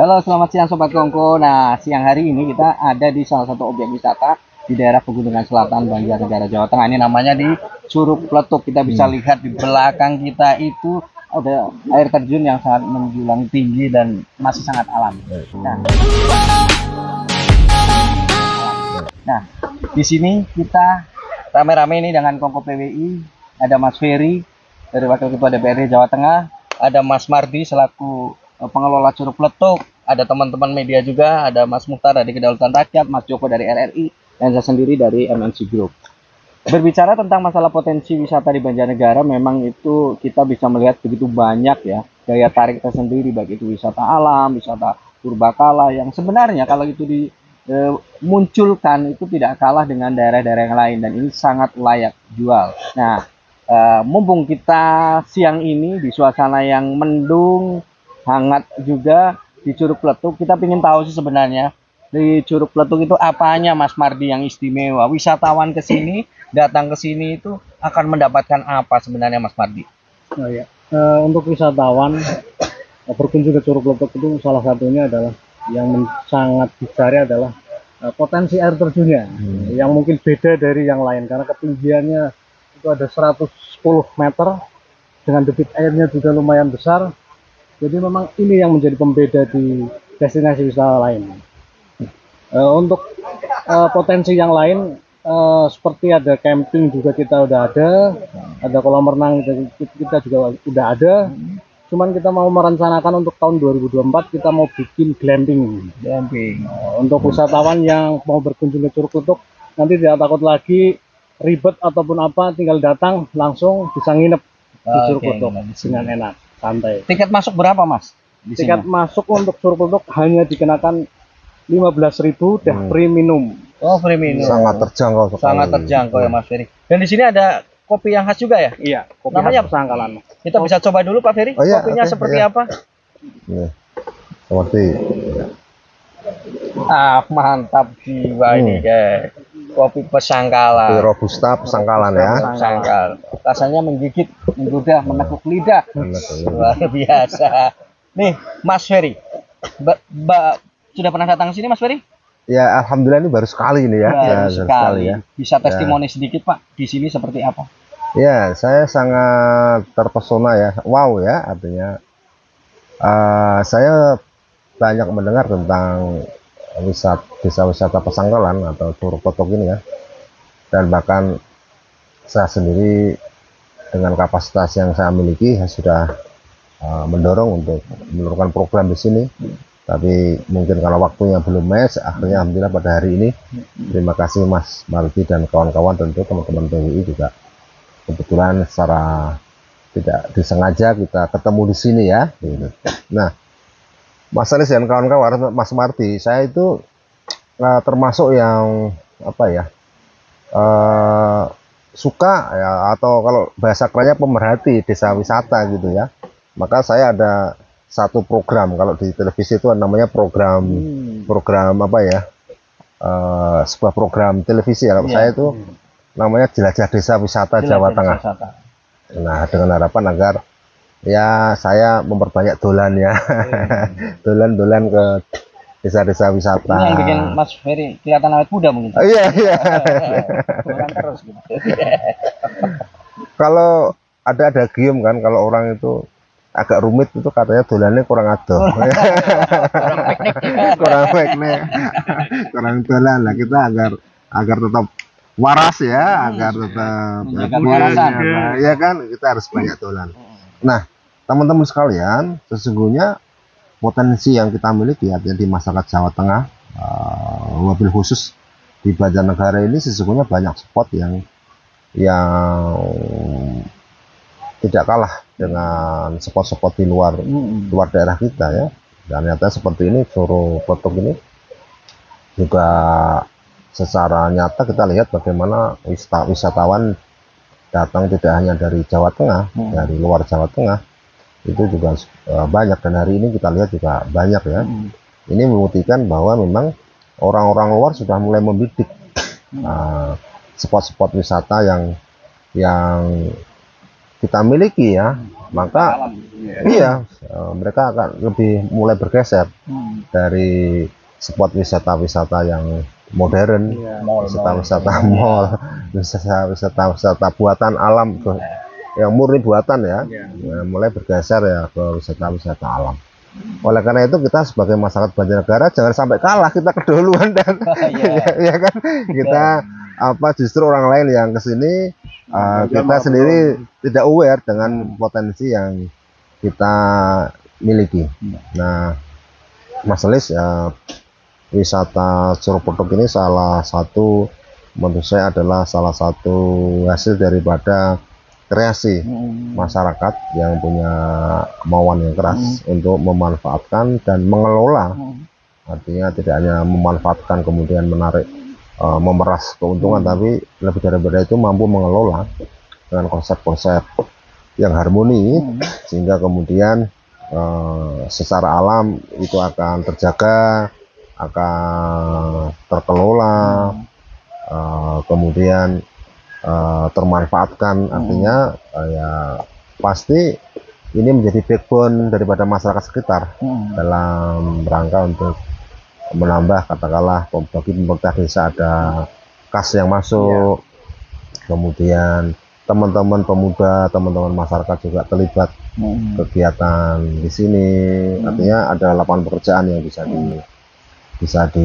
Halo, selamat siang Sobat Kongko. Nah, siang hari ini kita ada di salah satu objek wisata di daerah Pegunungan Selatan, Banjarnegara, Jawa Tengah. Ini namanya di Curug Pletuk. Kita bisa lihat di belakang kita itu ada air terjun yang sangat menjulang tinggi dan masih sangat alami. Nah, di sini kita rame-rame ini dengan Kongko PWI. Ada Mas Ferry dari Wakil Ketua DPRD Jawa Tengah, ada Mas Mardi selaku pengelola Curug Pletuk, ada teman-teman media juga, ada Mas Muhtar dari Kedaulatan Rakyat, Mas Joko dari RRI, dan saya sendiri dari MNC Group. Berbicara tentang masalah potensi wisata di Banjarnegara, memang itu kita bisa melihat begitu banyak ya daya tarik tersendiri, baik itu wisata alam, wisata purbakala yang sebenarnya kalau itu dimunculkan itu tidak kalah dengan daerah-daerah yang lain dan ini sangat layak jual. Nah, mumpung kita siang ini di suasana yang mendung, hangat juga di Curug Pletuk, kita ingin tahu sih sebenarnya di Curug Pletuk itu apanya Mas Mardi yang istimewa. Wisatawan ke sini, datang ke sini itu akan mendapatkan apa sebenarnya Mas Mardi? Oh, ya. Untuk wisatawan berkunjung ke Curug Pletuk itu salah satunya adalah yang sangat dicari adalah potensi air terjunnya yang mungkin beda dari yang lain karena ketinggiannya itu ada 110 meter dengan debit airnya juga lumayan besar. Jadi memang ini yang menjadi pembeda di destinasi wisata lain. Untuk potensi yang lain seperti ada camping juga kita udah ada kolam renang kita juga udah ada. Cuman kita mau merencanakan untuk tahun 2024 kita mau bikin glamping. Untuk wisatawan yang mau berkunjung ke Curug Pletuk nanti tidak takut lagi ribet ataupun apa, tinggal datang langsung bisa nginep di Curug Pletuk dengan enak. Santai. Tiket masuk berapa Mas? Tiket masuk untuk Curug Pletuk hanya dikenakan 15.000 free minum. Oh, free minum. Sangat terjangkau sekali. Sangat terjangkau ya Mas Ferry. Dan di sini ada kopi yang khas juga ya? Iya, kopi namanya khas Pesangkalan. Kita bisa coba dulu Pak Ferry. Oh, iya, kopinya oke, seperti iya. apa? Ya, seperti Mantap jiwa ini guys. Kopi Pesangkalan. kopi robusta Pesangkalan ya. Pesangkal. Rasanya menggigit, menggugah, menekuk lidah. Luar biasa. Nih, Mas Ferry. Sudah pernah datang ke sini Mas Ferry? Ya, alhamdulillah ini baru sekali ini ya. Baru sekali ya. Bisa testimoni sedikit Pak, di sini seperti apa? Ya, saya sangat terpesona ya. Wow ya, artinya saya banyak mendengar tentang desa wisata Pesangkalan atau Curug Pletuk ini ya. Dan bahkan saya sendiri dengan kapasitas yang saya miliki saya sudah mendorong untuk menurunkan program di sini. Tapi mungkin kalau waktunya belum match, akhirnya alhamdulillah pada hari ini terima kasih Mas Mardi dan kawan-kawan, tentu teman-teman PWI juga kebetulan secara tidak disengaja kita ketemu di sini ya. Nah, Mas Alis dan kawan-kawan, Mas Mardi, saya itu termasuk yang apa ya, suka ya, atau kalau bahasa kerennya pemerhati desa wisata gitu ya. Maka saya ada satu program, kalau di televisi itu namanya program apa ya, sebuah program televisi ya. Kalau saya itu namanya Jelajah Desa Wisata Jawa Tengah. Nah, dengan harapan agar ya saya memperbanyak dolan ya, dolan-dolan ke desa-desa wisata. Ini yang bikin Mas Ferry kelihatan awet muda mungkin. Iya. Dolan terus gitu. Kalau ada gium kan, kalau orang itu agak rumit itu katanya dolannya kurang adoh. kurang teknik. Kurang dolan lah, kita agar tetap waras ya, agar tetap ya kan, kita harus banyak dolan. Nah, teman-teman sekalian, sesungguhnya potensi yang kita miliki artinya di masyarakat Jawa Tengah, wabil khusus di Banjarnegara ini sesungguhnya banyak spot yang tidak kalah dengan spot-spot di luar daerah kita ya. Dan ternyata seperti ini Curug Pletuk ini juga secara nyata kita lihat bagaimana wisatawan datang tidak hanya dari Jawa Tengah, dari luar Jawa Tengah itu juga banyak, dan hari ini kita lihat juga banyak ya. Ini membuktikan bahwa memang orang-orang luar sudah mulai membidik spot-spot wisata yang kita miliki ya, maka Alam. iya, mereka akan lebih mulai bergeser dari spot wisata-wisata yang modern, wisata-wisata mall, wisata-wisata buatan alam yang murni buatan ya, mulai bergeser ya ke wisata-wisata alam. Oleh karena itu kita sebagai masyarakat Banjarnegara jangan sampai kalah, kita keduluan dan ya kan kita justru orang lain yang kesini kita sendiri tidak aware dengan potensi yang kita miliki. Nah, Mas Lis, wisata Curug Peletuk ini salah satu, menurut saya adalah salah satu hasil daripada kreasi masyarakat yang punya kemauan yang keras untuk memanfaatkan dan mengelola. Artinya tidak hanya memanfaatkan kemudian menarik, memeras keuntungan, tapi lebih daripada itu mampu mengelola dengan konsep-konsep yang harmoni, sehingga kemudian secara alam itu akan terjaga, akan terkelola, kemudian termanfaatkan. Artinya ya pasti ini menjadi backbone daripada masyarakat sekitar dalam rangka untuk menambah, katakanlah bagi pemerintah desa ada kas yang masuk, kemudian teman-teman pemuda, teman-teman masyarakat juga terlibat kegiatan di sini. Artinya ada lapangan pekerjaan yang bisa di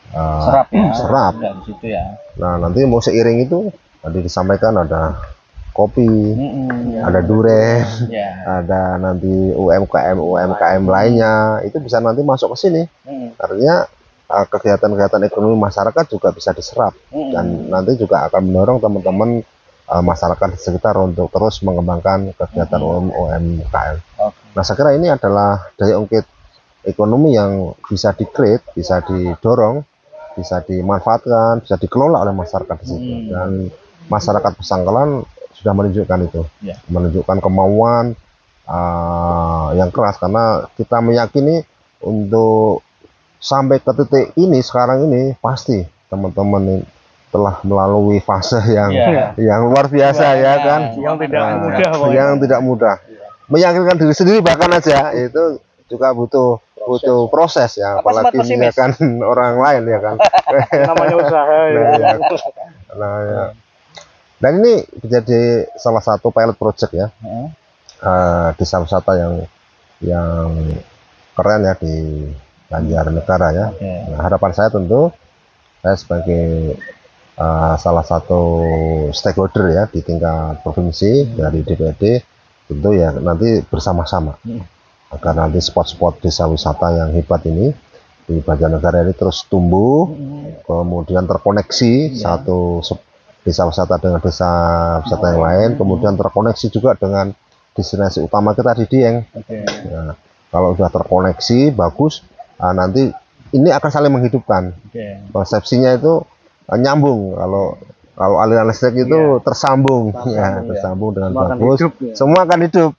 serap ya, serap. di situ ya. Nah, nanti mau seiring itu tadi disampaikan ada kopi, ada duren, ada nanti UMKM lainnya, itu bisa nanti masuk ke sini. Artinya kegiatan-kegiatan ekonomi masyarakat juga bisa diserap, dan nanti juga akan mendorong teman-teman masyarakat di sekitar untuk terus mengembangkan kegiatan UMKM. Nah, saya kira ini adalah daya ungkit ekonomi yang bisa di-create, bisa didorong, bisa dimanfaatkan, bisa dikelola oleh masyarakat di situ. Dan masyarakat Pesanggalan sudah menunjukkan itu, menunjukkan kemauan yang keras, karena kita meyakini untuk sampai ke titik ini sekarang ini pasti teman-teman telah melalui fase yang luar biasa ya kan, yang tidak mudah, meyakinkan diri sendiri bahkan aja itu juga butuh proses ya, apalagi menyakan orang lain ya kan. Namanya usaha ya. Dan ini menjadi salah satu pilot project ya, desa wisata yang keren ya di Banjarnegara ya. Nah, harapan saya tentu saya sebagai salah satu stakeholder ya di tingkat provinsi dari DPRD, tentu ya nanti bersama-sama agar nanti spot-spot desa wisata yang hebat ini di Banjarnegara ini terus tumbuh, kemudian terkoneksi satu desa wisata dengan desa wisata yang lain, kemudian terkoneksi juga dengan destinasi utama kita di Dieng. Nah, kalau sudah terkoneksi bagus, nanti ini akan saling menghidupkan. Konsepsinya itu nyambung, kalau aliran listrik itu tersambung tersambung dengan semua bagus, semua akan hidup.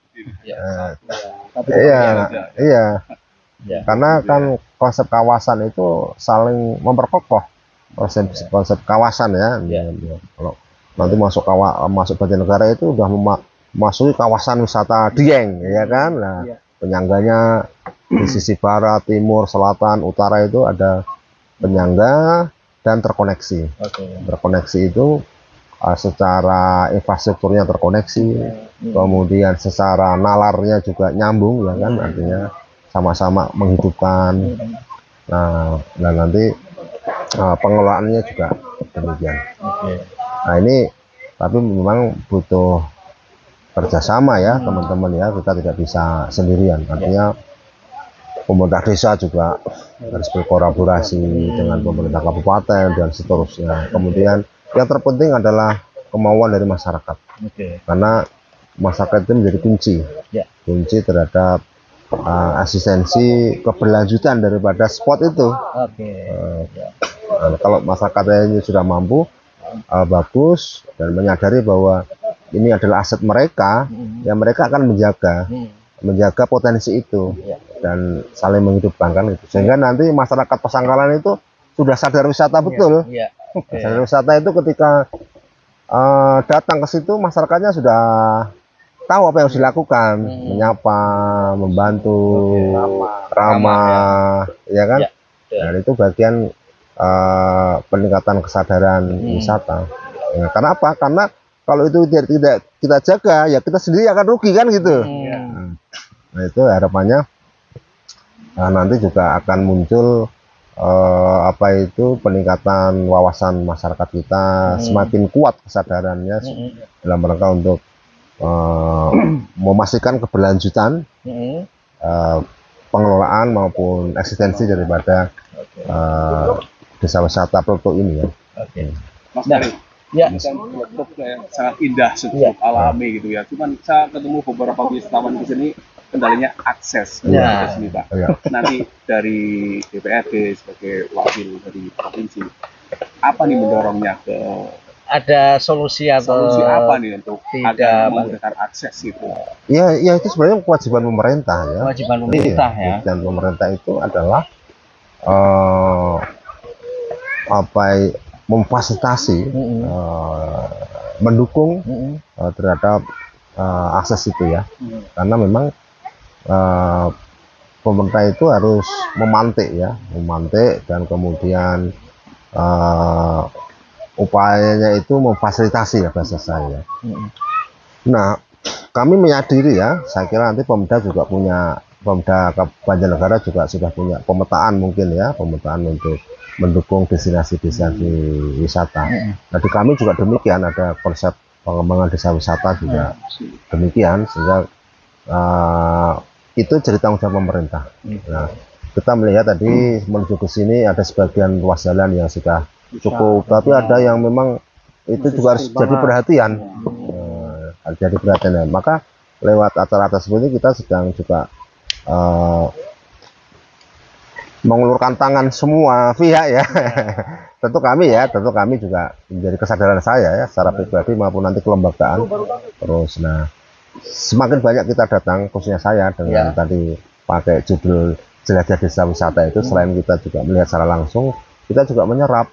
Iya. Karena kan konsep kawasan itu saling memperkokoh, konsep kawasan ya. Kalau nanti masuk Banjarnegara itu udah memasuki kawasan wisata Dieng ya kan. Nah, penyangganya di sisi barat, timur, selatan, utara itu ada penyangga dan terkoneksi. Terkoneksi itu secara infrastrukturnya terkoneksi, kemudian secara nalarnya juga nyambung ya kan, artinya sama-sama menghidupkan. Nah, dan nanti pengelolaannya juga demikian. Nah, ini tapi memang butuh kerjasama ya teman-teman ya, kita tidak bisa sendirian. Artinya pemerintah desa juga harus berkolaborasi dengan pemerintah kabupaten dan seterusnya. Kemudian yang terpenting adalah kemauan dari masyarakat, karena masyarakat itu menjadi kunci terhadap asistensi keberlanjutan daripada spot itu. Kalau masyarakatnya ini sudah mampu, bagus, dan menyadari bahwa ini adalah aset mereka, ya mereka akan menjaga potensi itu dan saling menghidupkan kan itu. Sehingga nanti masyarakat Pesanggalan itu sudah sadar wisata betul. Sadar wisata itu ketika datang ke situ masyarakatnya sudah tahu apa yang harus dilakukan, menyapa, membantu, ramah, ya kan? Ya. Dan itu bagian peningkatan kesadaran wisata. Ya, karena apa? Karena kalau itu tidak kita jaga, ya kita sendiri akan rugi kan gitu. Nah itu harapannya nanti juga akan muncul peningkatan wawasan masyarakat kita, semakin kuat kesadarannya dalam rangka untuk memastikan keberlanjutan pengelolaan maupun eksistensi daripada desa wisata Pletok ini ya. Mas Ferry, Ya. kan Pletok sangat indah, sejuk, alami gitu ya. Cuman saya ketemu beberapa wisatawan di sini, kendalanya akses Ya. ke sini, Pak. Ya. Nanti dari DPRD sebagai wakil dari provinsi, apa nih mendorongnya ke Ada solusi atau solusi apa nih untuk tidak agar memudahkan akses itu? Ya, itu sebenarnya kewajiban pemerintah ya. kewajiban pemerintah ya? Dan pemerintah itu adalah memfasilitasi, mendukung terhadap akses itu ya. Karena memang pemerintah itu harus memantik dan kemudian upayanya itu memfasilitasi ya bahasa saya. Nah, kami menyadari ya, saya kira nanti Pemda Banjarnegara juga sudah punya pemetaan mungkin ya, pemetaan untuk mendukung destinasi-destinasi wisata. Nah, di kami juga demikian, ada konsep pengembangan desa wisata juga demikian, sehingga itu jadi tanggung jawab pemerintah. Nah, kita melihat tadi menuju ke sini ada sebagian ruas jalan yang sudah cukup, tapi ada yang memang itu juga harus jadi perhatian, jadi perhatian. Maka lewat acara tersebut ini kita sedang juga mengulurkan tangan semua pihak ya. Tentu kami juga menjadi kesadaran saya ya secara pribadi maupun nanti kelembagaan. Terus nah semakin banyak kita datang, khususnya saya dengan tadi pakai judul jelajah desa wisata itu, selain kita juga melihat secara langsung, kita juga menyerap,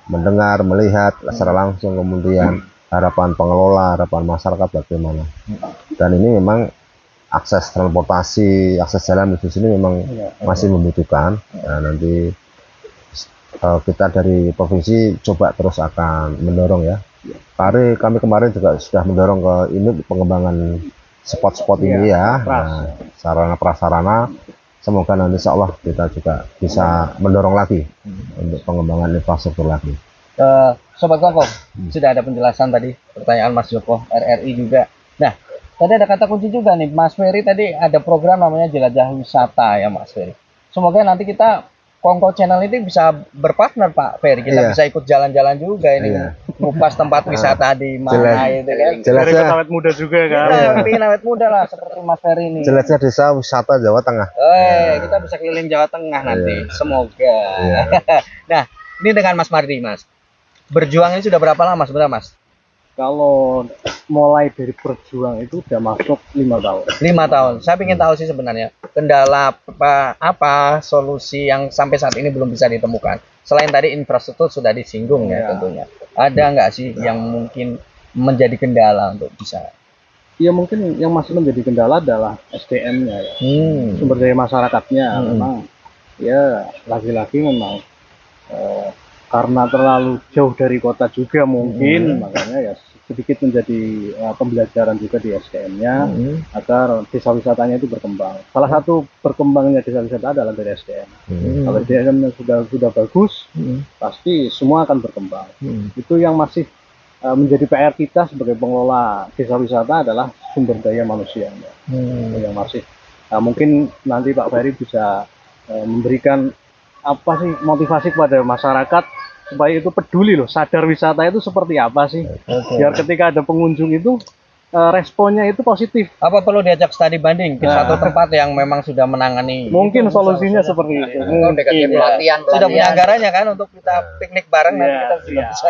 mendengar, melihat secara langsung, kemudian harapan pengelola, harapan masyarakat bagaimana. Dan ini memang akses transportasi, akses jalan di sini memang masih membutuhkan. Nah, nanti kita dari provinsi coba terus akan mendorong ya. Kami kemarin juga sudah mendorong ke ini pengembangan spot-spot ini ya. Nah, sarana prasarana. Semoga nanti insya Allah kita juga bisa mendorong lagi untuk pengembangan infrastruktur lagi. Sobat Kongko, sudah ada penjelasan tadi, pertanyaan Mas Joko, RRI juga. Nah, tadi ada kata kunci juga nih, Mas Ferry tadi ada program namanya Jelajah Wisata ya Mas Ferry. Semoga nanti kita Kongko Channel ini bisa berpartner Pak Ferry, kita bisa ikut jalan-jalan juga ini, ngupas tempat wisata di mana itu kan. Dari awet muda juga kan. Pengen awet muda lah seperti Mas Ferry ini. Jelajah desa wisata Jawa Tengah. Kita bisa keliling Jawa Tengah nanti, semoga. Nah, ini dengan Mas Mardi Mas. Berjuang ini sudah berapa lama sebenarnya Mas? Kalau mulai dari berjuang itu udah masuk 5 tahun. 5 tahun. Saya ingin tahu sih sebenarnya kendala apa solusi yang sampai saat ini belum bisa ditemukan. Selain tadi infrastruktur sudah disinggung ya tentunya. Ada nggak sih yang mungkin menjadi kendala untuk bisa? Ya mungkin yang masih menjadi kendala adalah SDM-nya ya. Sumber daya masyarakatnya memang ya lagi-lagi memang karena terlalu jauh dari kota juga mungkin, makanya ya sedikit menjadi pembelajaran juga di SDM-nya agar desa wisatanya itu berkembang. Salah satu berkembangnya desa wisata adalah dari SDM. Kalau SDM-nya sudah bagus, pasti semua akan berkembang. Itu yang masih menjadi PR kita sebagai pengelola desa wisata adalah sumber daya manusianya. Yang masih mungkin nanti Pak Ferry bisa memberikan apa sih motivasi kepada masyarakat supaya itu peduli loh, sadar wisata itu seperti apa sih, biar ketika ada pengunjung itu responnya itu positif. Apa perlu diajak studi banding ke satu tempat yang memang sudah menangani? Mungkin solusinya seperti itu. Mungkin pelatihan, sudah punya anggarannya kan untuk kita piknik bareng nanti kita sudah bisa.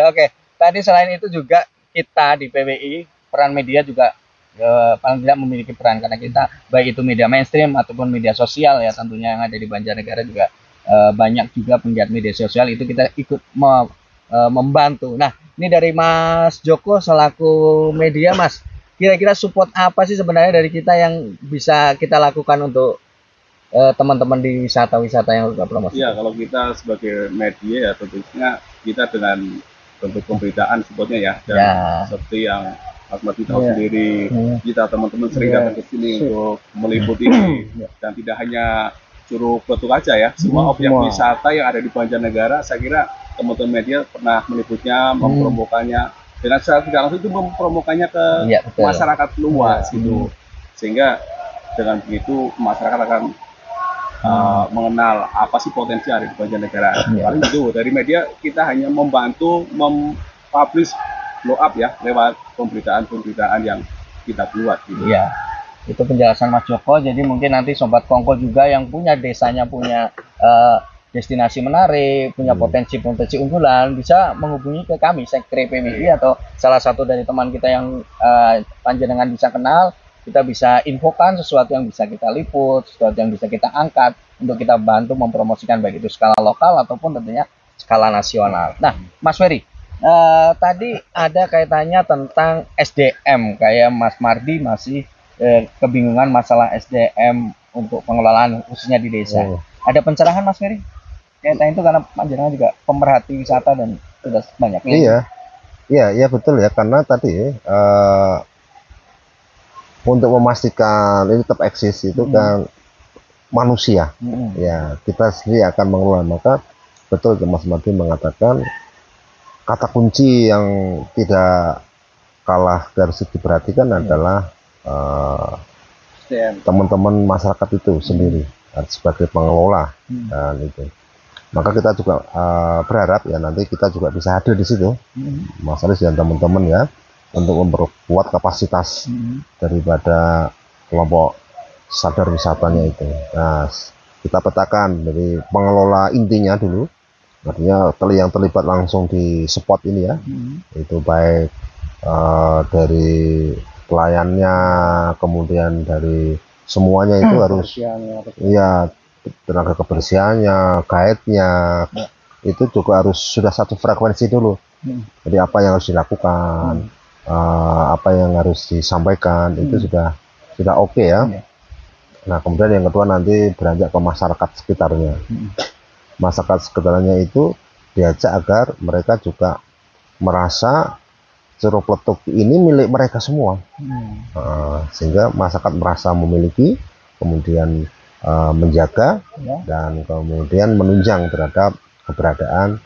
Oke, tadi selain itu juga kita di PWI peran media juga paling tidak memiliki peran, karena kita baik itu media mainstream ataupun media sosial ya tentunya yang ada di Banjarnegara juga banyak juga penggiat media sosial itu kita ikut membantu. Nah, Ini dari Mas Joko selaku media, Mas. Kira-kira support apa sih sebenarnya dari kita yang bisa kita lakukan untuk teman-teman di wisata-wisata yang sudah promosi? Iya, kalau kita sebagai media ya tentunya kita dengan bentuk pemberitaan sebutnya ya, dan Ya. seperti yang Mas Mati tahu Iya. sendiri, kita teman-teman sering Iya. datang ke sini untuk meliput ini, dan tidak hanya Curug Peletuk aja ya, semua objek semua. wisata yang ada di Banjarnegara, saya kira teman-teman media pernah meliputnya, mempromokannya, dengan secara tidak langsung itu mempromokannya ke Iya, betul. masyarakat luas gitu, sehingga dengan begitu masyarakat akan mengenal apa sih potensi yang ada di Banjarnegara. Paling itu dari media kita hanya membantu mempublish blow up ya lewat pemberitaan-pemberitaan yang kita buat gitu. Iya, itu penjelasan Mas Joko. Jadi mungkin nanti Sobat Kongko juga yang punya desanya punya destinasi menarik, punya potensi-potensi unggulan, bisa menghubungi ke kami, Sekre PWI atau salah satu dari teman kita yang panjenengan bisa kenal. Kita bisa infokan sesuatu yang bisa kita liput, sesuatu yang bisa kita angkat untuk kita bantu mempromosikan baik itu skala lokal ataupun tentunya skala nasional. Nah, Mas Ferry, tadi ada kaitannya tentang SDM, kayak Mas Mardi masih kebingungan masalah SDM untuk pengelolaan khususnya di desa. Ada pencerahan Mas Ferry? Kaitan itu karena panjenengan juga pemerhati wisata dan sudah banyak. Iya betul ya, karena tadi untuk memastikan ini tetap eksis itu kan manusia. Ya, kita sendiri akan mengelola. Maka betul Mas Martin mengatakan kata kunci yang tidak kalah dari segi diperhatikan adalah teman-teman masyarakat itu sendiri sebagai pengelola dan itu. Maka kita juga berharap ya nanti kita juga bisa hadir di situ, Mas Aris dan teman-teman ya, untuk memperkuat kapasitas daripada kelompok sadar wisatanya itu. Nah, kita petakan dari pengelola intinya dulu, artinya yang terlibat langsung di spot ini ya, itu baik dari pelayannya, kemudian dari semuanya itu harus, ya tenaga kebersihannya, guide-nya, itu juga harus sudah satu frekuensi dulu. Jadi apa yang harus dilakukan, apa yang harus disampaikan itu sudah oke ya. Nah kemudian yang kedua nanti beranjak ke masyarakat sekitarnya. Masyarakat sekitarnya itu diajak agar mereka juga merasa Curug Peletuk ini milik mereka semua, sehingga masyarakat merasa memiliki, kemudian menjaga dan kemudian menunjang terhadap keberadaan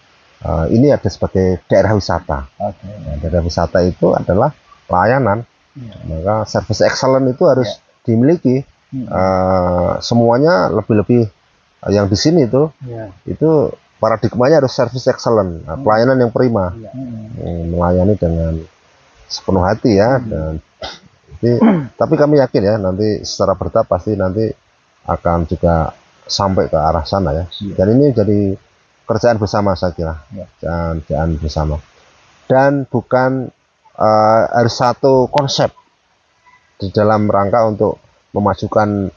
ini ada sebagai daerah wisata. Daerah wisata itu adalah pelayanan, maka service excellent itu harus dimiliki. Semuanya lebih-lebih yang di sini itu paradigmanya harus service excellent, pelayanan yang prima, melayani dengan sepenuh hati ya. Dan tapi kami yakin ya nanti secara bertahap pasti nanti akan juga sampai ke arah sana ya. Dan ini jadi kerjaan bersama saya kira, kerjaan bersama, dan bukan harus satu konsep di dalam rangka untuk memajukan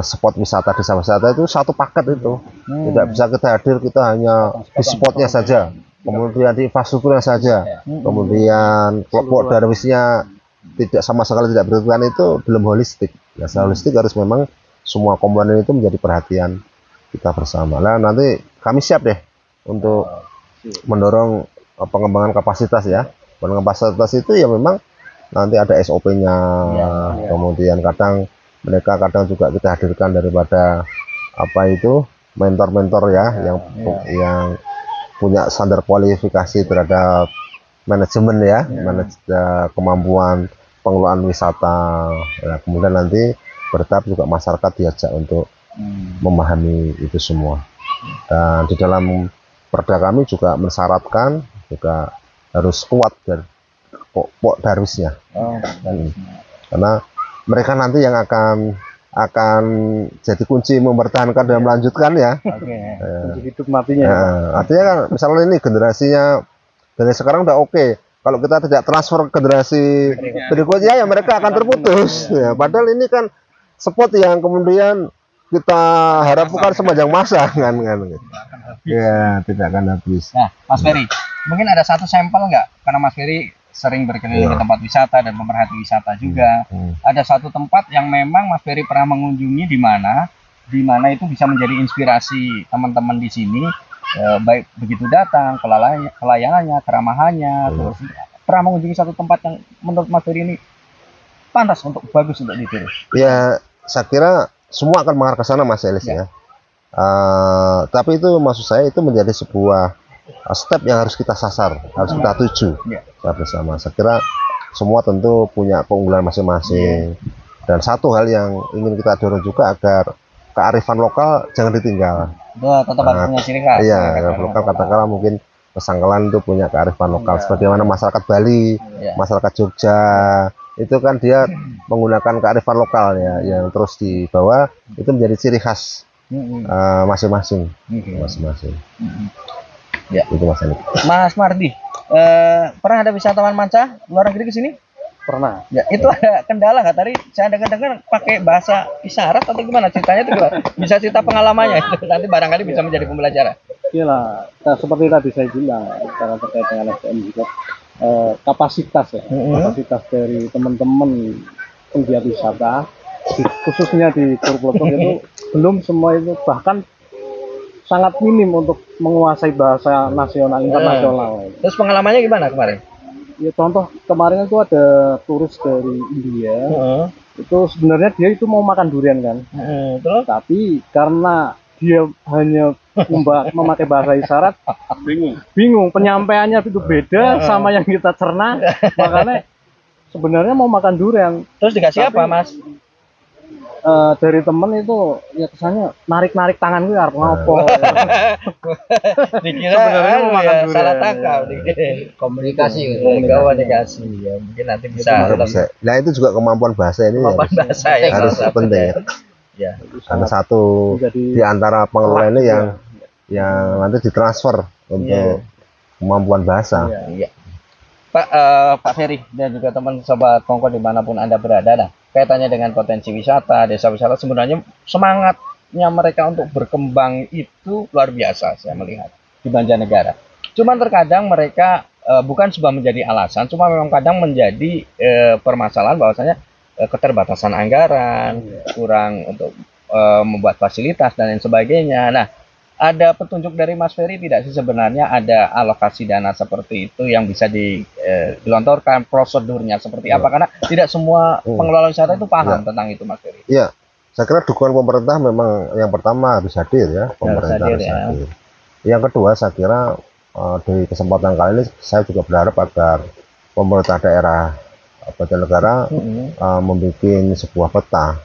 spot wisata, desa wisata itu satu paket itu. Tidak bisa kita hadir kita hanya di spotnya saja, kemudian di infrastrukturnya saja, kemudian kelompok darwisnya tidak sama sekali tidak berkenan, itu belum holistik. Nah, holistik harus memang semua komponen itu menjadi perhatian kita bersama. Nah, nanti kami siap deh untuk mendorong pengembangan kapasitas ya. Pengembangan kapasitas itu ya memang nanti ada SOP-nya, kemudian kadang juga kita hadirkan daripada apa itu mentor-mentor ya, yang punya standar kualifikasi terhadap manajemen ya, kemampuan pengelolaan wisata. Nah, kemudian nanti bertahap juga masyarakat diajak untuk memahami itu semua. Dan di dalam perda kami juga mensyaratkan juga harus kuat dari kelompok darwisnya. Karena mereka nanti yang akan jadi kunci mempertahankan dan melanjutkan ya. Kunci hidup matinya. Artinya kan misalnya ini generasinya dari sekarang udah oke. Kalau kita tidak transfer generasi berikutnya ya mereka akan terputus. Ya, padahal ini kan spot yang kemudian kita harapkan sepanjang masa kan. Ya, tidak akan habis. Nah, Mas Ferry, mungkin ada satu sampel nggak? Karena Mas Ferry sering berkeliling ke tempat wisata dan pemerhati wisata juga. Ada satu tempat yang memang Mas Ferry pernah mengunjungi di mana itu bisa menjadi inspirasi teman-teman di sini, baik begitu datang, pelayanannya, keramahannya, terus pernah mengunjungi satu tempat yang menurut Mas Ferry ini pantas untuk bagus untuk ditiru. Ya, saya kira semua akan mengarah ke sana, Mas Elis ya. Tapi itu maksud saya itu menjadi sebuah step yang harus kita sasar, harus kita tuju bersama. Saya kira semua tentu punya keunggulan masing-masing. Dan satu hal yang ingin kita dorong juga agar kearifan lokal jangan ditinggal. Tetap harus punya ciri khas. Iya, lokal katakanlah mungkin Pesanggalan itu punya kearifan lokal. Sebagaimana masyarakat Bali, masyarakat Jogja, itu kan dia menggunakan kearifan lokal ya, yang terus dibawa itu menjadi ciri khas masing-masing. Ya. Itu Mas Elis. Mas Mardi, pernah ada wisatawan manca luar negeri ke sini? Pernah. Ya, itu ada kendala nggak? Tadi saya dengar pakai bahasa isyarat atau gimana ceritanya itu gimana? Bisa cerita pengalamannya itu nanti barangkali bisa menjadi pembelajaran. Iya, seperti tadi saya bilang, karena terkait dengan SDM juga kapasitas ya, kapasitas dari teman-teman penggiat wisata, khususnya di Curug Peletok itu belum semua itu, bahkan sangat minim untuk menguasai bahasa nasional internasional. Terus pengalamannya gimana kemarin? Ya contoh kemarin itu ada turis dari India, itu sebenarnya dia itu mau makan durian kan, terus? Tapi karena dia hanya memakai bahasa isyarat, bingung penyampaiannya itu beda sama yang kita cerna, makanya sebenarnya mau makan durian. Terus dikasih apa, Mas? Dari temen itu ya kesannya narik-narik tangan gue harus ngopo. Dikira sebenarnya mau makan durian. Salah tangkap, komunikasi ya. Mungkin nanti bisa. Nah, itu juga kemampuan bahasa ini harus penting ya. Ada satu di antara pengelola ini yang nanti ditransfer untuk kemampuan bahasa. Pak Ferry dan juga teman sobat Kongko dimanapun Anda berada, nah, kaitannya dengan potensi wisata, desa wisata, sebenarnya semangatnya mereka untuk berkembang itu luar biasa saya melihat di Banjarnegara. Cuman terkadang mereka bukan sebuah menjadi alasan, cuma memang kadang menjadi permasalahan bahwasanya keterbatasan anggaran, kurang untuk membuat fasilitas dan lain sebagainya. Nah, ada petunjuk dari Mas Ferry tidak sih sebenarnya ada alokasi dana seperti itu yang bisa digelontorkan, prosedurnya seperti apa? Karena tidak semua pengelola wisata itu paham tentang itu, Mas Ferry. Iya, saya kira dukungan pemerintah memang yang pertama harus hadir ya, pemerintah harus hadir. Yang kedua saya kira di kesempatan kali ini saya juga berharap agar pemerintah daerah Banjarnegara membuat sebuah peta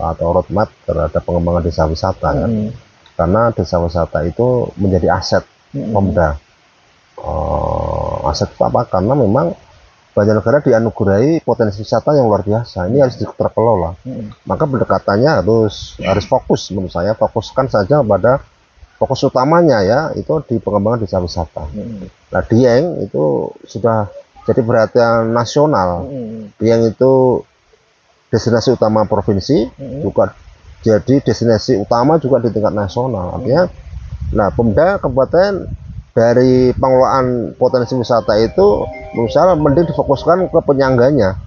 atau roadmap terhadap pengembangan desa wisata ya. Karena desa wisata itu menjadi aset Pemda. Aset apa? Karena memang Banjarnegara dianugerahi potensi wisata yang luar biasa. Ini harus terkelola. Maka pendekatannya harus fokus, menurut saya fokuskan saja pada fokus utamanya ya, itu di pengembangan desa wisata. Nah, Dieng itu sudah jadi perhatian nasional. Dieng itu destinasi utama provinsi, juga jadi destinasi utama juga di tingkat nasional. Artinya, nah Pemda kabupaten dari pengelolaan potensi wisata itu, menurut saya mending difokuskan ke penyangganya,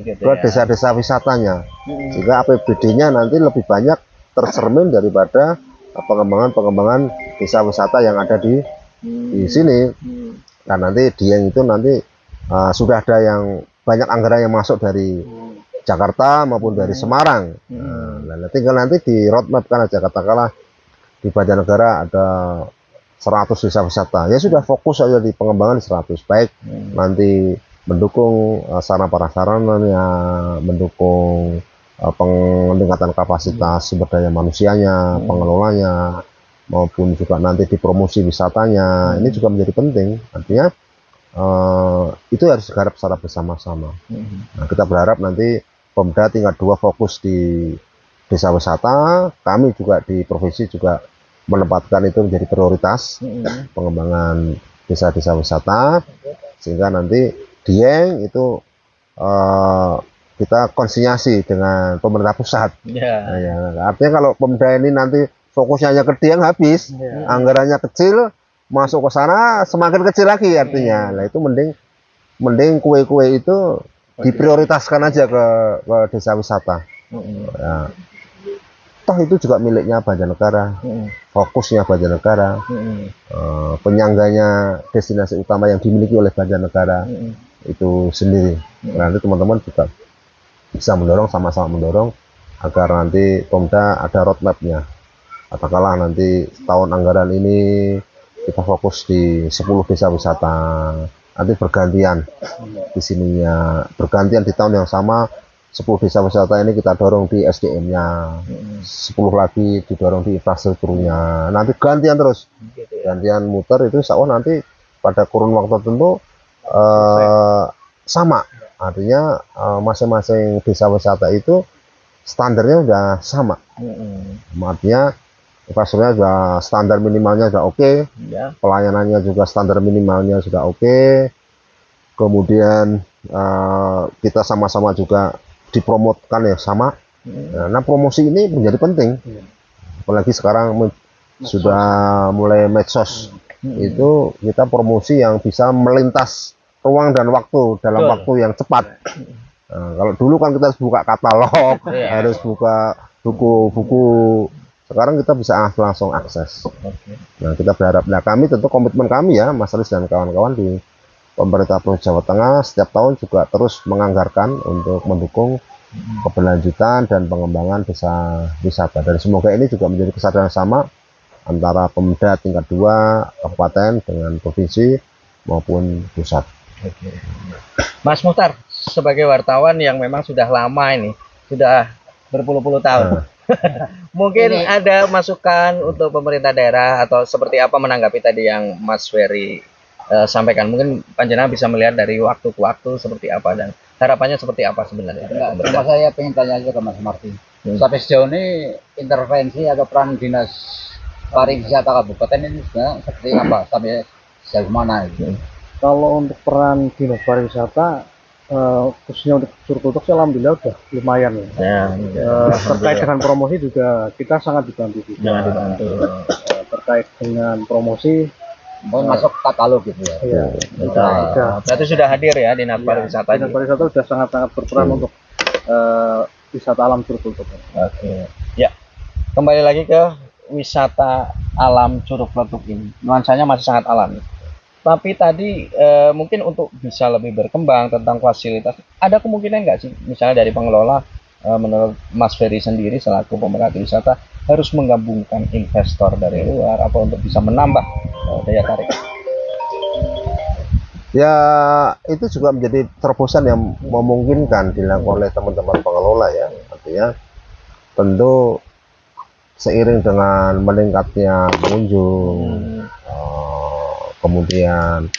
ke desa-desa wisatanya, sehingga APBD-nya nanti lebih banyak tercermin daripada pengembangan desa wisata yang ada di sini. Nah, nanti Dieng itu nanti sudah ada yang banyak anggaran yang masuk dari Jakarta maupun dari Semarang. Nah, tinggal nanti di roadmap kan aja, katakanlah di Banjarnegara ada 100 desa wisata. Ya sudah fokus saja di pengembangan 100. Baik nanti mendukung sarana prasarananya, mendukung peningkatan kapasitas sumber daya manusianya, pengelolanya, maupun juga nanti di promosi wisatanya. Ini juga menjadi penting. Artinya itu harus digarap secara bersama-sama. Nah, kita berharap nanti Pemda tingkat 2 fokus di desa wisata, kami juga di provinsi juga menempatkan itu menjadi prioritas pengembangan desa-desa wisata, sehingga nanti Dieng itu kita konsinyasi dengan pemerintah pusat. Nah, artinya kalau Pemda ini nanti fokusnya hanya ke Dieng habis, anggarannya kecil, masuk ke sana semakin kecil lagi artinya. Nah itu mending kue-kue itu diprioritaskan aja ke desa wisata. Ya. Toh itu juga miliknya Banjarnegara, fokusnya Banjarnegara, penyangganya destinasi utama yang dimiliki oleh Banjarnegara itu sendiri. Nanti teman-teman juga bisa mendorong, sama-sama mendorong agar nanti Pemda ada roadmapnya. Katakanlah nanti tahun anggaran ini kita fokus di 10 desa wisata, nanti bergantian di sininya, bergantian di tahun yang sama 10 desa wisata ini kita dorong di SDM-nya, 10 lagi didorong di infrastrukturnya, nanti gantian terus, gantian muter itu insya Allah nanti pada kurun waktu tertentu sama, artinya masing-masing desa wisata itu standarnya udah sama, artinya infrastrukturnya sudah standar minimalnya sudah oke, pelayanannya juga standar minimalnya sudah oke, kemudian kita sama-sama juga dipromotkan ya sama. Nah, promosi ini menjadi penting, apalagi sekarang sudah mulai medsos, itu kita promosi yang bisa melintas ruang dan waktu dalam waktu yang cepat. Nah, kalau dulu kan kita harus buka katalog, harus buka buku-buku, sekarang kita bisa langsung akses. Nah kita berharap, nah kami tentu komitmen kami ya Mas Riz dan kawan-kawan di pemerintah Provinsi Jawa Tengah setiap tahun juga terus menganggarkan untuk mendukung keberlanjutan dan pengembangan desa wisata, dan semoga ini juga menjadi kesadaran sama antara Pemda tingkat 2 kabupaten dengan provinsi maupun pusat. Mas Muhtar, sebagai wartawan yang memang sudah lama ini, sudah berpuluh-puluh tahun, mungkin ada masukan untuk pemerintah daerah atau seperti apa menanggapi tadi yang Mas Ferry sampaikan? Mungkin panjenengan bisa melihat dari waktu ke waktu seperti apa dan harapannya seperti apa sebenarnya. Sama saya pengen tanya aja ke Mas Martin. Sampai sejauh ini intervensi atau peran dinas pariwisata kabupaten ini sebenarnya seperti apa, sampai sejauh mana gitu? Kalau untuk peran dinas pariwisata khususnya untuk Surkutuk alhamdulillah udah lumayan ya. Terkait dengan promosi juga kita sangat dibantu juga. Terkait dengan promosi masuk katalog gitu ya. Iya, udah. Berarti sudah hadir ya dinas pariwisata. Dinas pariwisata sudah sangat-sangat berperan untuk wisata alam Surkutuk. Oke. Ya. Kembali lagi ke wisata alam Curug Pletuk ini. Nuansanya masih sangat alami. Tapi tadi mungkin untuk bisa lebih berkembang tentang fasilitas, ada kemungkinan nggak sih misalnya dari pengelola, menurut Mas Ferry sendiri selaku pemerhati wisata, harus menggabungkan investor dari luar apa untuk bisa menambah daya tarik? Ya itu juga menjadi terobosan yang memungkinkan dilakukan oleh teman-teman pengelola ya, artinya tentu seiring dengan meningkatnya pengunjung, kemudian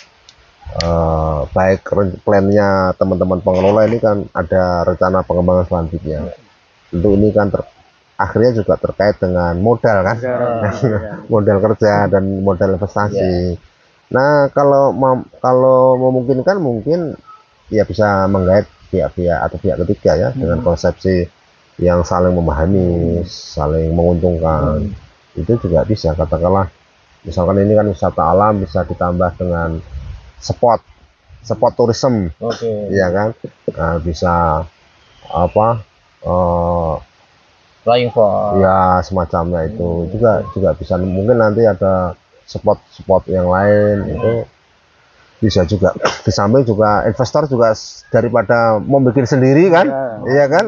baik plannya teman-teman pengelola ini kan ada rencana pengembangan selanjutnya. Tentu ini kan akhirnya juga terkait dengan modal kan, modal kerja dan modal investasi. Nah kalau memungkinkan mungkin ya bisa menggait pihak-pihak atau pihak ketiga ya dengan konsepsi yang saling memahami, saling menguntungkan. Itu juga bisa, katakanlah misalkan ini kan wisata alam bisa ditambah dengan spot tourism, ya kan, nah, bisa apa flying fox ya semacamnya itu juga bisa, mungkin nanti ada spot yang lain itu bisa juga. Di samping juga investor juga daripada membuat sendiri kan, iya kan,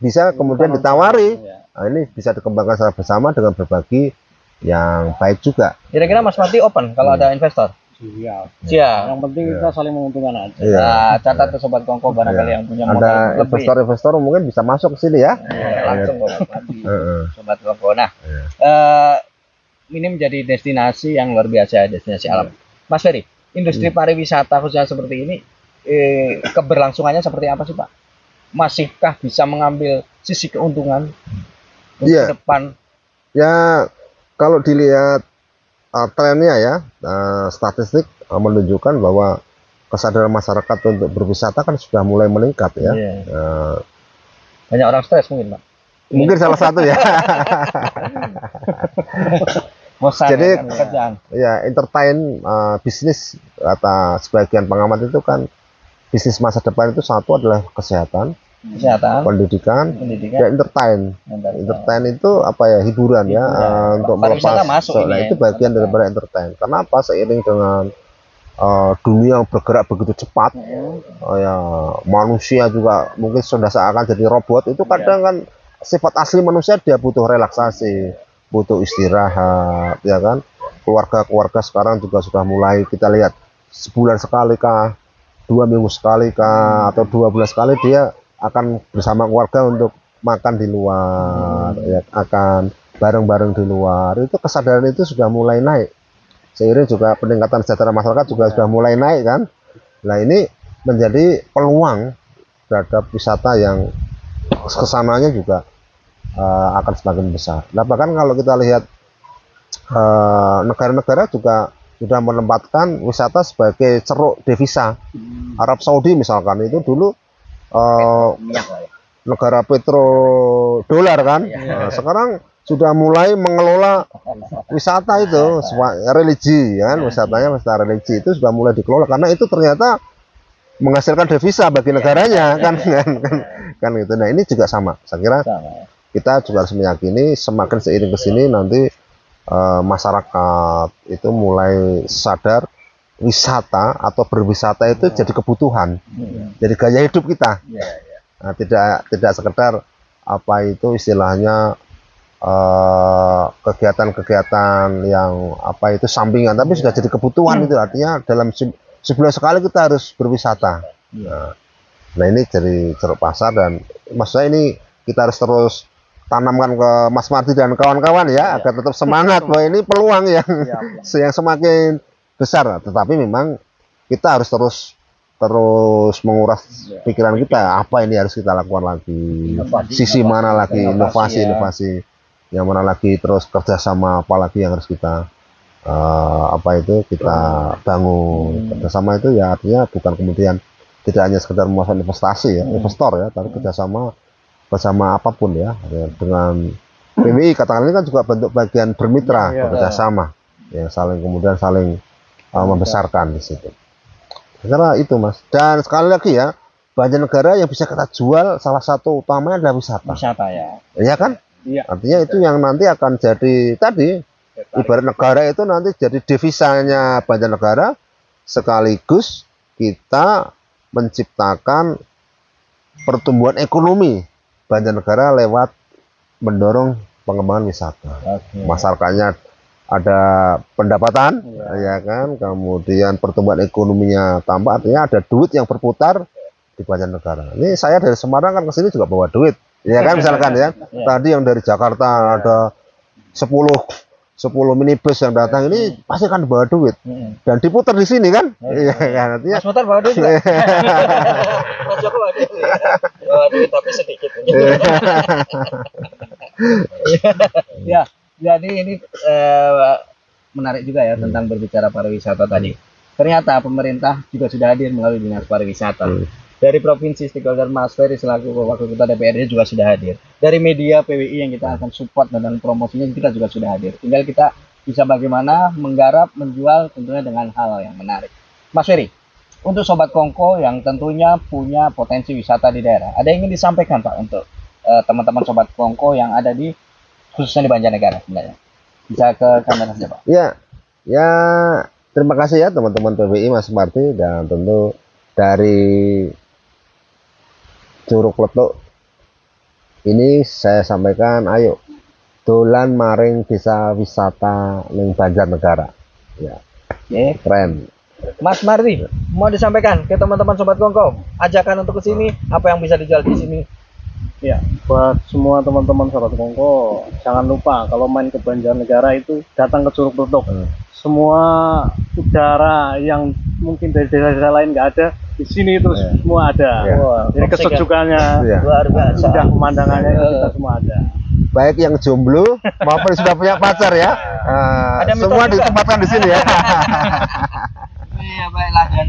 bisa kemudian ditawari. Nah, ini bisa dikembangkan secara bersama dengan berbagi yang baik juga. Kira-kira Mas Marty open kalau ada investor? Siap. Yang penting kita saling menguntungkan aja. Nah, catat tuh sobat Kongko barangkali yang punya modal ada investor mungkin bisa masuk ke sini ya. Langsung kok sobat Kongko. Nah, ini menjadi destinasi yang luar biasa, destinasi alam. Mas Ferry, industri pariwisata khususnya seperti ini, keberlangsungannya seperti apa sih Pak? Masihkah bisa mengambil sisi keuntungan ke depan? Ya, kalau dilihat trennya ya, statistik menunjukkan bahwa kesadaran masyarakat untuk berwisata kan sudah mulai meningkat ya. Banyak orang stres mungkin Pak? Mungkin salah satu ya. Bosan Jadi, ya kan, pekerjaan. Ya, entertain bisnis kata sebagian pengamat itu kan bisnis masa depan itu satu adalah kesehatan, Kesehatan, pendidikan, pendidikan, dan entertain. Entertain itu apa ya, hiburan ya, untuk Pariwisata melepas. masuk ini ya, Itu bagian daripada entertain. Kenapa? Seiring dengan dunia yang bergerak begitu cepat, ya manusia juga mungkin sudah seakan jadi robot. Itu kadang kan sifat asli manusia, dia butuh relaksasi, butuh istirahat, ya kan. Keluarga-keluarga sekarang juga sudah mulai kita lihat sebulan sekali kah, 2 minggu sekali kah, atau 2 bulan sekali dia akan bersama keluarga untuk makan di luar, ya, akan bareng-bareng di luar. Itu kesadaran itu sudah mulai naik. Seiring juga peningkatan sejahtera masyarakat juga sudah mulai naik kan. Nah, ini menjadi peluang terhadap wisata yang kesananya juga akan semakin besar. Nah, bahkan kalau kita lihat negara-negara juga sudah menempatkan wisata sebagai ceruk devisa. Arab Saudi misalkan itu dulu negara petrodolar kan. Nah, sekarang sudah mulai mengelola wisata itu, religi ya kan, wisatanya wisata religi itu sudah mulai dikelola karena itu ternyata menghasilkan devisa bagi negaranya kan gitu. Nah, ini juga sama. Saya kira kita juga harus meyakini semakin seiring ke sini nanti masyarakat itu mulai sadar wisata atau berwisata itu jadi kebutuhan, jadi gaya hidup kita. Nah, tidak sekedar apa itu istilahnya kegiatan-kegiatan yang apa itu sampingan, tapi sudah jadi kebutuhan. Itu artinya dalam sebulan sekali kita harus berwisata. Nah, ini jadi ceruk pasar, dan maksudnya ini kita harus terus tanamkan ke Mas Marty dan kawan-kawan ya, agar tetap semangat bahwa ini peluang yang semakin besar. Tetapi memang kita harus terus menguras pikiran kita, apa ini harus kita lakukan lagi, sisi mana lagi, inovasi yang mana lagi, terus kerjasama apalagi yang harus kita kita bangun. Kerjasama itu ya artinya bukan kemudian tidak hanya sekedar memasang investasi ya, investor ya, tapi kerjasama bersama apapun ya, dengan PWI katakan ini kan juga bentuk bagian bermitra, bekerjasama yang saling membesarkan di situ. Karena itu Mas, dan sekali lagi ya, banyak negara yang bisa kita jual, salah satu utamanya adalah wisata ya. Iya kan? Iya. Artinya itu yang nanti akan jadi tadi, ibarat negara itu nanti jadi devisanya banyak negara, sekaligus kita menciptakan pertumbuhan ekonomi banyak negara lewat mendorong pengembangan wisata. Masyarakatnya ada pendapatan, ya kan, kemudian pertumbuhan ekonominya tambah, artinya ada duit yang berputar di banyak negara. Ini saya dari Semarang kan ke sini juga bawa duit. Ya kan, misalkan ya, tadi yang dari Jakarta ada 10 minibus yang datang, ini pasti kan bawa duit dan diputar di sini kan. Iya kan, artinya Mas Mutar bawa duit. Mas Joko bawa duit. Bawa duit tapi sedikit. Ya, jadi ini menarik juga ya tentang berbicara pariwisata tadi. Ternyata pemerintah juga sudah hadir melalui Dinas Pariwisata. Dari provinsi stakeholder Mas Ferry selaku Wakil Ketua DPRD juga sudah hadir. Dari media PWI yang kita akan support dan promosinya kita juga sudah hadir. Tinggal kita bisa bagaimana menggarap, menjual tentunya dengan hal yang menarik. Mas Ferry, untuk Sobat Kongko yang tentunya punya potensi wisata di daerah, ada yang ingin disampaikan Pak untuk teman-teman Sobat Kongko yang ada di khususnya di Banjarnegara sebenarnya? Bisa ke kamera saja Pak. Ya, terima kasih ya teman-teman PWI, Mas Marty, dan tentu dari Curug Pletuk ini saya sampaikan, ayo dolan maring desa wisata ning Banjarnegara. Ya. Keren. Mas Marty, mau disampaikan ke teman-teman Sobat Kongko, ajakan untuk ke sini, apa yang bisa dijual di sini? Ya, buat semua teman-teman Sobat Kongko, jangan lupa kalau main ke Banjarnegara itu datang ke Curug Pletuk. Semua udara yang mungkin dari desa-desa lain nggak ada, di sini terus semua ada. Jadi kesejukannya, luar biasa, indah pemandangannya, kita semua ada. Baik yang jomblo maupun sudah punya pacar ya, semua ditempatkan di sini ya. Iya, baiklah, dan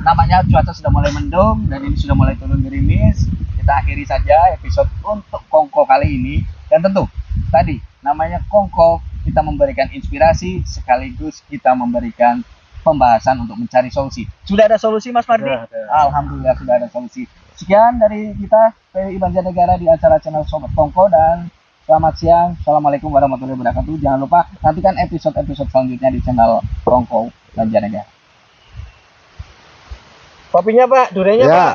namanya cuaca sudah mulai mendung dan ini sudah mulai turun gerimis. Kita akhiri saja episode untuk Kongko kali ini, dan tentu tadi namanya Kongko itu kita memberikan inspirasi sekaligus kita memberikan pembahasan untuk mencari solusi. Sudah ada solusi Mas Mardi? Sudah ada. Alhamdulillah sudah ada solusi. Sekian dari kita PWI Banjarnegara di acara channel Sobat Kongko dan selamat siang. Assalamualaikum warahmatullahi wabarakatuh. Jangan lupa nantikan episode-episode selanjutnya di channel Kongko Banjarnegara. Kopinya Pak, durenya Ya. Pak.